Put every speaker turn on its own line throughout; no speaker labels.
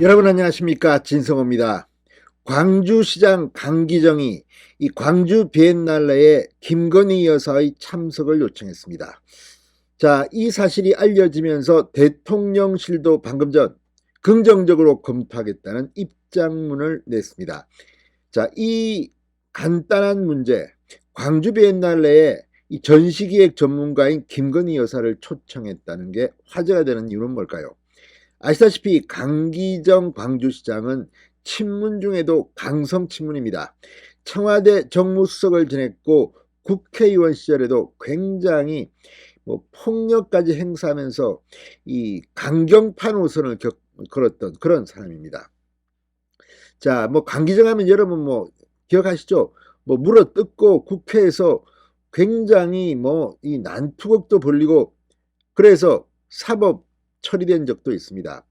여러분 안녕하십니까, 진성호입니다. 광주시장 강기정이 이 광주 비엔날레에 김건희 여사의 참석을 요청했습니다. 자, 이 사실이 알려지면서 대통령실도 방금 전 긍정적으로 검토하겠다는 입장문을 냈습니다. 자, 이 간단한 문제, 광주 비엔날레에 이 전시기획 전문가인 김건희 여사를 초청했다는 게 화제가 되는 이유는 뭘까요? 아시다시피 강기정 광주시장은 친문 중에도 강성 친문입니다. 청와대 정무수석을 지냈고 국회의원 시절에도 굉장히 폭력까지 행사하면서 이 강경파 노선을 걸었던 그런 사람입니다. 자, 강기정 하면 여러분 기억하시죠? 물어뜯고 국회에서 굉장히 이 난투극도 벌리고 그래서 사법 처리된 적도 있습니다.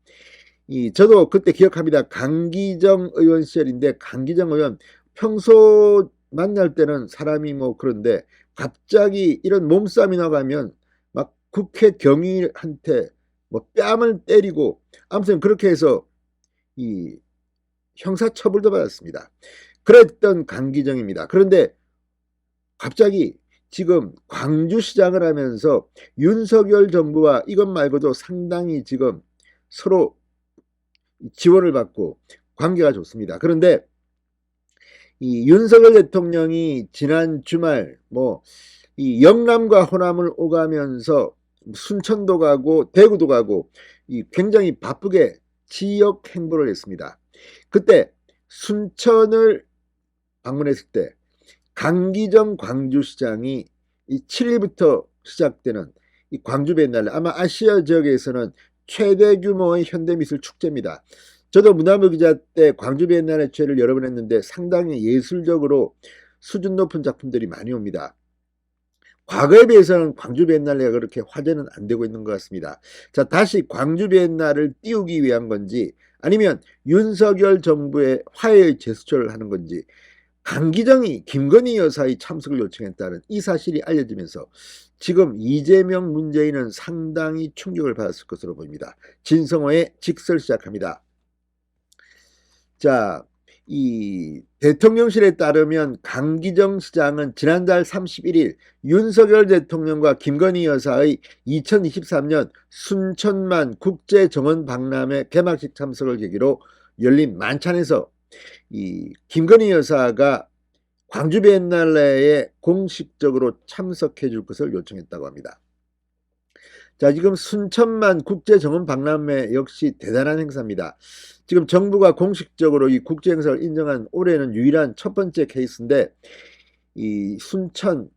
저도 그때 기억합니다. 강기정 의원 시절인데 강기정 의원 평소 만날 때는 사람이 그런데 갑자기 이런 몸싸움이 나가면 막 국회 경위한테 뺨을 때리고 아무튼 그렇게 해서 이 형사처벌도 받았습니다. 그랬던 강기정입니다. 그런데 갑자기 지금 광주시장을 하면서 윤석열 정부와 이것 말고도 상당히 지금 서로 지원을 받고 관계가 좋습니다. 그런데 이 윤석열 대통령이 지난 주말 이 영남과 호남을 오가면서 순천도 가고 대구도 가고 굉장히 바쁘게 지역 행보를 했습니다. 그때 순천을 방문했을 때 강기정 광주시장이 이 7일부터 시작되는 이 광주 비엔날레, 아마 아시아 지역에서는 최대 규모의 현대미술 축제입니다. 저도 문화부 기자 때 광주 비엔날레 축제를 여러 번 했는데 상당히 예술적으로 수준 높은 작품들이 많이 옵니다. 과거에 비해서는 광주 비엔날레가 그렇게 화제는 안 되고 있는 것 같습니다. 자, 다시 광주 비엔날레를 띄우기 위한 건지 아니면 윤석열 정부의 화해의 제스처를 하는 건지 강기정이 김건희 여사의 참석을 요청했다는 이 사실이 알려지면서 지금 이재명 문재인은 상당히 충격을 받았을 것으로 보입니다. 진성호의 직설 시작합니다. 자, 이 대통령실에 따르면 강기정 시장은 지난달 31일 윤석열 대통령과 김건희 여사의 2023년 순천만 국제정원 박람회 개막식 참석을 계기로 열린 만찬에서 이 김건희 여사가 광주 비엔날레에 공식적으로 참석해 줄 것을 요청했다고 합니다. 자, 지금 순천만 국제정원 박람회 역시 대단한 행사입니다. 지금 정부가 공식적으로 이 국제 행사를 인정한 올해는 유일한 첫 번째 케이스인데 이 순천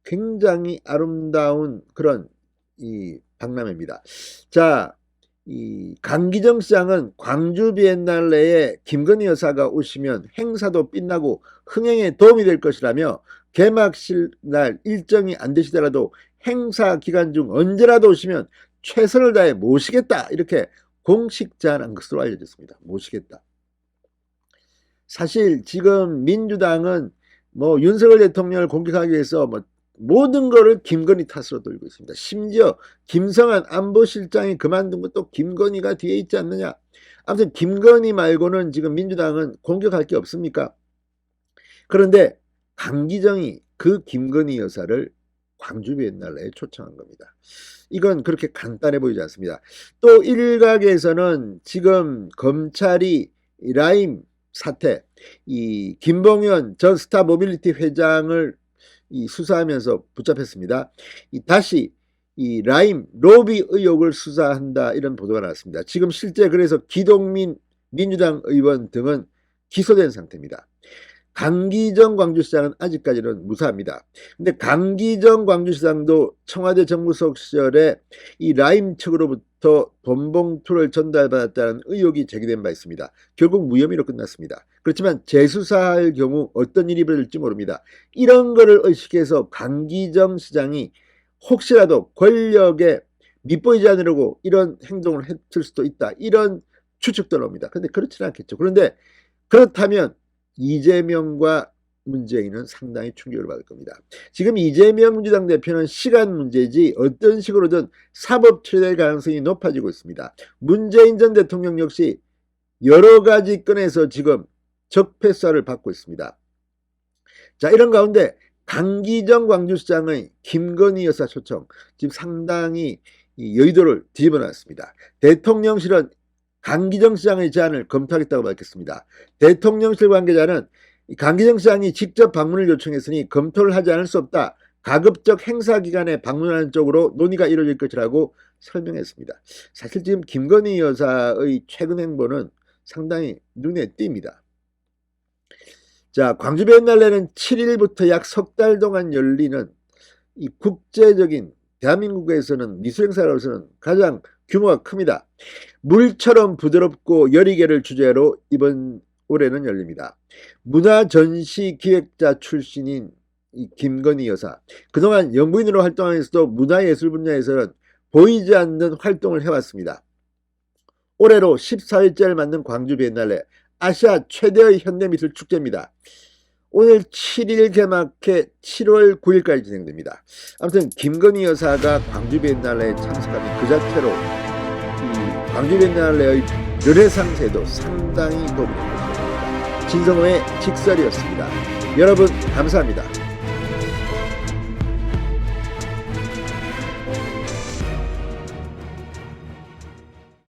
굉장히 아름다운 그런 이 박람회입니다. 자, 이 강기정 시장은 광주 비엔날레에 김건희 여사가 오시면 행사도 빛나고 흥행에 도움이 될 것이라며 개막식 날 일정이 안 되시더라도 행사 기간 중 언제라도 오시면 최선을 다해 모시겠다, 이렇게 공식 제안한 것으로 알려졌습니다. 모시겠다. 사실 지금 민주당은 윤석열 대통령을 공격하기 위해서 모든 거를 김건희 탓으로 돌리고 있습니다. 심지어 김성한 안보실장이 그만둔 것도 김건희가 뒤에 있지 않느냐. 아무튼 김건희 말고는 지금 민주당은 공격할 게 없습니까? 그런데 강기정이 그 김건희 여사를 광주 비엔날레에 초청한 겁니다. 이건 그렇게 간단해 보이지 않습니다. 또 일각에서는 지금 검찰이 라임 사태, 이 김봉현 전 스타모빌리티 회장을 수사하면서 붙잡혔습니다. 다시 이 라임 로비 의혹을 수사한다, 이런 보도가 나왔습니다. 지금 실제 그래서 기동민 민주당 의원 등은 기소된 상태입니다. 강기정 광주시장은 아직까지는 무사합니다. 근데 강기정 광주시장도 청와대 정무수석 시절에 이 라임 측으로부터 돈봉투를 전달받았다는 의혹이 제기된 바 있습니다. 결국 무혐의로 끝났습니다. 그렇지만 재수사할 경우 어떤 일이 벌어질지 모릅니다. 이런 거를 의식해서 강기정 시장이 혹시라도 권력에 밑보이지 않으려고 이런 행동을 했을 수도 있다, 이런 추측도 나옵니다. 그런데 그렇지는 않겠죠. 그런데 그렇다면 이재명과 문재인은 상당히 충격을 받을 겁니다. 지금 이재명 민주당 대표는 시간 문제지 어떤 식으로든 사법 처리될 가능성이 높아지고 있습니다. 문재인 전 대통령 역시 여러 가지 건에서 지금 적폐수사를 받고 있습니다. 자, 이런 가운데 강기정 광주시장의 김건희 여사 초청, 지금 상당히 여의도를 뒤집어놨습니다. 대통령실은 강기정 시장의 제안을 검토하겠다고 밝혔습니다. 대통령실 관계자는 강기정 시장이 직접 방문을 요청했으니 검토를 하지 않을 수 없다. 가급적 행사 기간에 방문하는 쪽으로 논의가 이루어질 것이라고 설명했습니다. 사실 지금 김건희 여사의 최근 행보는 상당히 눈에 띕니다. 자, 광주 비엔날레는 7일부터 약 석 달 동안 열리는 이 국제적인 대한민국에서는 미술 행사로서는 가장 규모가 큽니다. 물처럼 부드럽고 여리개를 주제로 이번 올해는 열립니다. 문화전시기획자 출신인 이 김건희 여사, 그동안 영부인으로 활동하면서도 문화예술 분야에서는 보이지 않는 활동을 해왔습니다. 올해로 14회째를 맞는 광주 비엔날레, 아시아 최대의 현대미술 축제입니다. 오늘 7일 개막해 7월 9일까지 진행됩니다. 아무튼 김건희 여사가 광주 비엔날레에 참석하는 그 자체로 이 광주 비엔날레의 르네상스에도 상당히 도움이 될 것입니다. 진성호의 직설이었습니다. 여러분 감사합니다.